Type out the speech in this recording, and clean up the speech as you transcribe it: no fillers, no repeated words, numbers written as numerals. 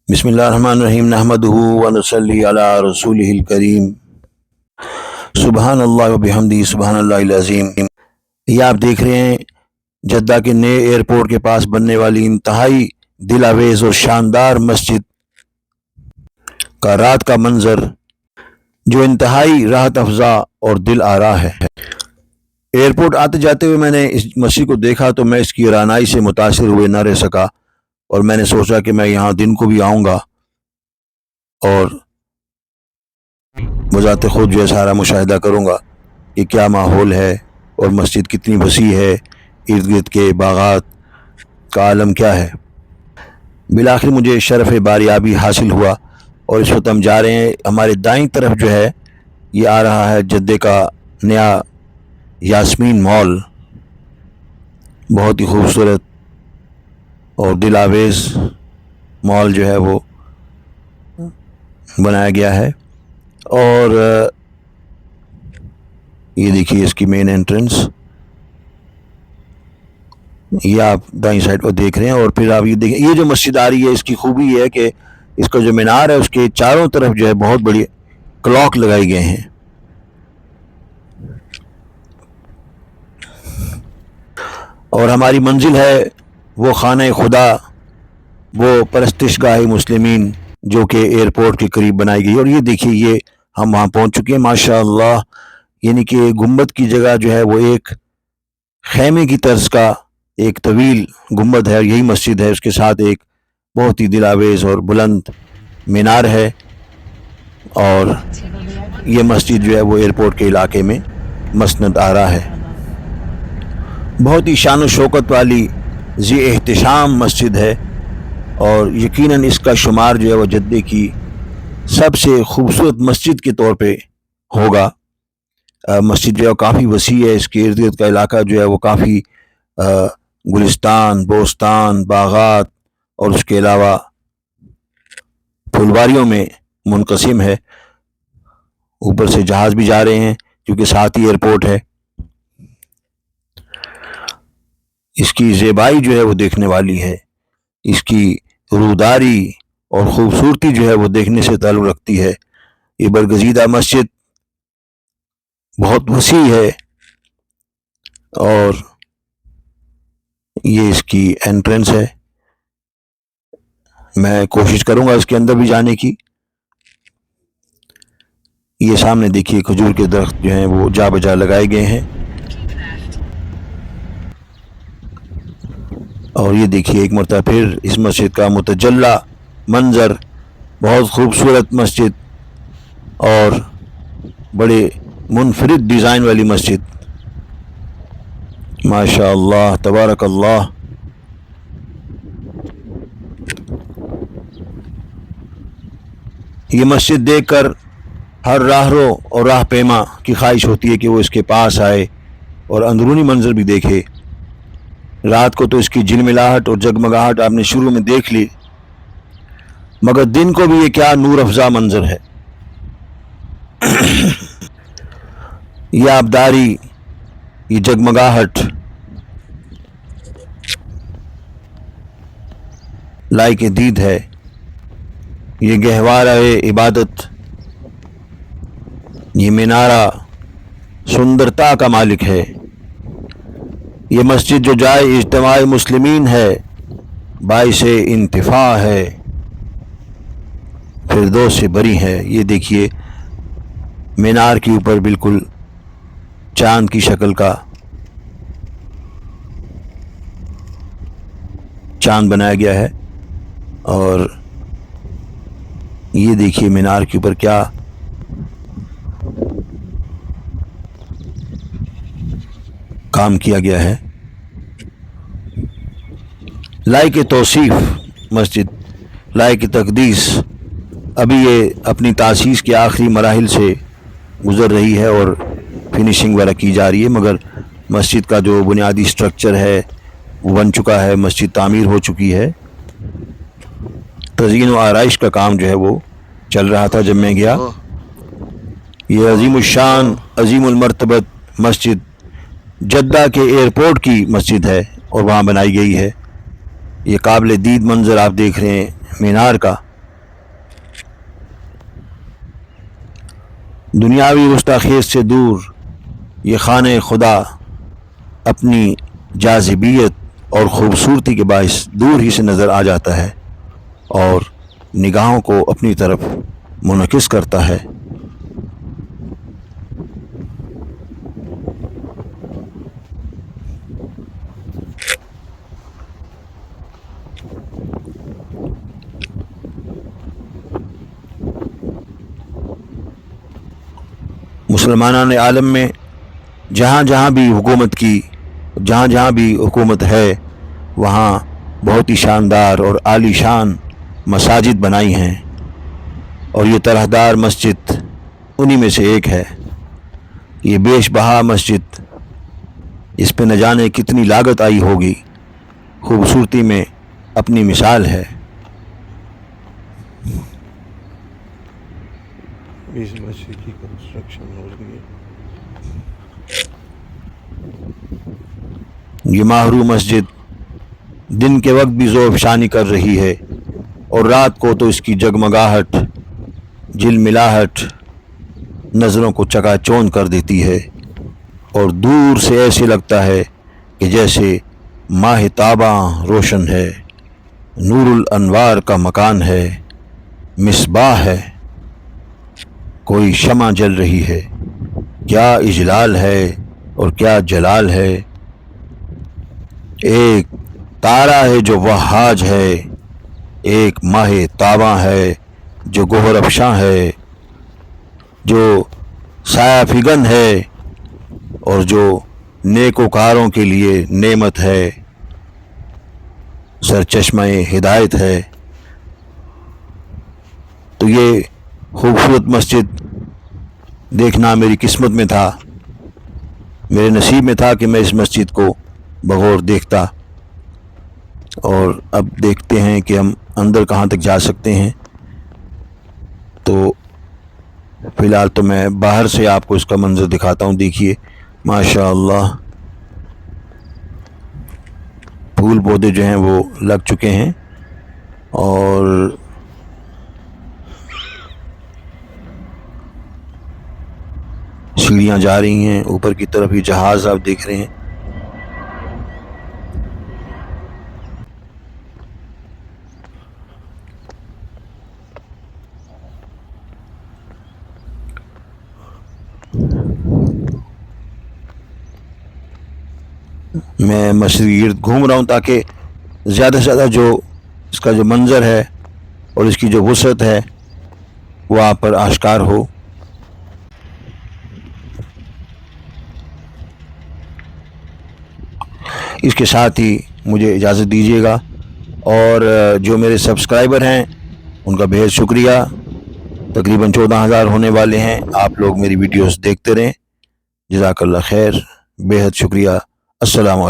بسم اللہ الرحمن الرحیم نحمدہ ونصلی علی رسولہ الکریم سبحان اللہ وبحمدہ سبحان اللہ العظیم۔ یہ آپ دیکھ رہے ہیں جدہ کے نئے ایئرپورٹ کے پاس بننے والی انتہائی دل آویز اور شاندار مسجد کا رات کا منظر جو انتہائی راحت افزا اور دل آرا ہے۔ ایئرپورٹ آتے جاتے ہوئے میں نے اس مسجد کو دیکھا تو میں اس کی رانائی سے متاثر ہوئے نہ رہ سکا، اور میں نے سوچا کہ میں یہاں دن کو بھی آؤں گا اور بذات خود جو ہے سارا مشاہدہ کروں گا کہ کیا ماحول ہے اور مسجد کتنی وسیع ہے، ارد گرد کے باغات کا عالم کیا ہے۔ بالآخر مجھے شرف باریابی حاصل ہوا اور اس وقت ہم جا رہے ہیں۔ ہمارے دائیں طرف جو ہے یہ آ رہا ہے جدہ کا نیا یاسمین مال، بہت ہی خوبصورت اور دل آویز مال جو ہے وہ بنایا گیا ہے۔ اور یہ دیکھیے اس کی مین انٹرنس، یہ آپ دائیں سائڈ پر دیکھ رہے ہیں۔ اور پھر آپ یہ دیکھیں، یہ جو مسجد آ رہی ہے اس کی خوبی یہ ہے کہ اس کا جو مینار ہے اس کے چاروں طرف جو ہے بہت بڑی کلاک لگائی گئے ہیں، اور ہماری منزل ہے وہ خانہ خدا، وہ پرستش گاہ مسلمین جو کہ ایئرپورٹ کے قریب بنائی گئی۔ اور یہ دیکھیے یہ ہم وہاں پہنچ چکے ہیں ماشاءاللہ، یعنی کہ گنبد کی جگہ جو ہے وہ ایک خیمے کی طرز کا ایک طویل گنبد ہے، اور یہی مسجد ہے، اس کے ساتھ ایک بہت ہی دل آویز اور بلند مینار ہے۔ اور یہ مسجد جو ہے وہ ایئرپورٹ کے علاقے میں مسند آ رہا ہے، بہت ہی شان و شوکت والی ذی احتشام مسجد ہے، اور یقیناً اس کا شمار جو ہے وہ جدہ کی سب سے خوبصورت مسجد کے طور پہ ہوگا۔ مسجد جو ہے کافی وسیع ہے، اس کے ارد گرد کا علاقہ جو ہے وہ کافی گلستان، بوستان، باغات اور اس کے علاوہ پھلواریوں میں منقسم ہے۔ اوپر سے جہاز بھی جا رہے ہیں کیونکہ ساتھ ہی ایئرپورٹ ہے۔ اس کی زیبائی جو ہے وہ دیکھنے والی ہے، اس کی روداری اور خوبصورتی جو ہے وہ دیکھنے سے تعلق رکھتی ہے۔ یہ برگزیدہ مسجد بہت وسیع ہے، اور یہ اس کی انٹرنس ہے۔ میں کوشش کروں گا اس کے اندر بھی جانے کی۔ یہ سامنے دیکھیے کھجور کے درخت جو ہیں وہ جا بجا لگائے گئے ہیں، اور یہ دیکھیے ایک مرتبہ پھر اس مسجد کا متجلی منظر، بہت خوبصورت مسجد اور بڑے منفرد ڈیزائن والی مسجد، ماشاء اللہ تبارک اللہ۔ یہ مسجد دیکھ کر ہر راہرو اور راہ پیما کی خواہش ہوتی ہے کہ وہ اس کے پاس آئے اور اندرونی منظر بھی دیکھے۔ رات کو تو اس کی جھلملاہٹ اور جگمگاہٹ آپ نے شروع میں دیکھ لی، مگر دن کو بھی یہ کیا نور افزا منظر ہے۔ یہ آبداری، یہ جگمگاہٹ لائق دید ہے، یہ گہوارہ عبادت، یہ مینارہ سندرتا کا مالک ہے۔ یہ مسجد جو جائے اجتماع مسلمین ہے، باعث انتفاع ہے، فردوس سے بری ہے۔ یہ دیکھیے مینار کے اوپر بالکل چاند کی شکل کا چاند بنایا گیا ہے، اور یہ دیکھیے مینار کے اوپر کیا کام کیا گیا ہے، لائق توصیف مسجد، لائق تقدیس۔ ابھی یہ اپنی تاسیس کے آخری مراحل سے گزر رہی ہے اور فنیشنگ وغیرہ کی جا رہی ہے، مگر مسجد کا جو بنیادی سٹرکچر ہے وہ بن چکا ہے، مسجد تعمیر ہو چکی ہے۔ تزئین و آرائش کا کام جو ہے وہ چل رہا تھا جب میں گیا۔ یہ عظیم الشان، عظیم المرتبت مسجد جدہ کے ایئرپورٹ کی مسجد ہے اور وہاں بنائی گئی ہے۔ یہ قابل دید منظر آپ دیکھ رہے ہیں مینار کا، دنیاوی گستاخیت سے دور یہ خانہ خدا اپنی جاذبیت اور خوبصورتی کے باعث دور ہی سے نظر آ جاتا ہے اور نگاہوں کو اپنی طرف منعکس کرتا ہے۔ مسلمانان عالم میں جہاں جہاں بھی حکومت ہے وہاں بہت ہی شاندار اور عالی شان مساجد بنائی ہیں، اور یہ طرحدار مسجد انہی میں سے ایک ہے۔ یہ بیش بہا مسجد، اس پہ نہ جانے کتنی لاگت آئی ہوگی، خوبصورتی میں اپنی مثال ہے۔ اس مسجد کی کنسٹرکشن ہو رہی ہے۔ یہ ماہرو مسجد دن کے وقت بھی ذوب شانی کر رہی ہے، اور رات کو تو اس کی جگمگاہٹ، جلملاہٹ نظروں کو چکا چوند کر دیتی ہے، اور دور سے ایسے لگتا ہے کہ جیسے ماہ تاباں روشن ہے، نور الانوار کا مکان ہے، مصباح ہے، کوئی شمع جل رہی ہے۔ کیا اجلال ہے اور کیا جلال ہے! ایک تارا ہے جو وہاج ہے، ایک ماہ تاباں ہے جو گوہر افشاں ہے، جو سایہ فگن ہے اور جو نیکوکاروں کے لیے نعمت ہے، سرچشمہ ہدایت ہے۔ تو یہ خوبصورت مسجد دیکھنا میری قسمت میں تھا، میرے نصیب میں تھا کہ میں اس مسجد کو بغور دیکھتا، اور اب دیکھتے ہیں کہ ہم اندر کہاں تک جا سکتے ہیں۔ تو فی الحال تو میں باہر سے آپ کو اس کا منظر دکھاتا ہوں۔ دیکھیے ماشاء اللہ پھول پودے جو ہیں وہ لگ چکے ہیں، اور سیڑھیاں جا رہی ہیں اوپر کی طرف، یہ جہاز آپ دیکھ رہے ہیں۔ میں مسجد کے گرد گھوم رہا ہوں تاکہ زیادہ سے زیادہ جو اس کا جو منظر ہے اور اس کی جو وسعت ہے وہ آپ پر آشکار ہو۔ اس کے ساتھ ہی مجھے اجازت دیجیے گا، اور جو میرے سبسکرائبر ہیں ان کا بہت شکریہ، تقریباً 14,000 ہونے والے ہیں۔ آپ لوگ میری ویڈیوز دیکھتے رہیں، جزاک اللہ خیر، بہت شکریہ، السلام علیکم۔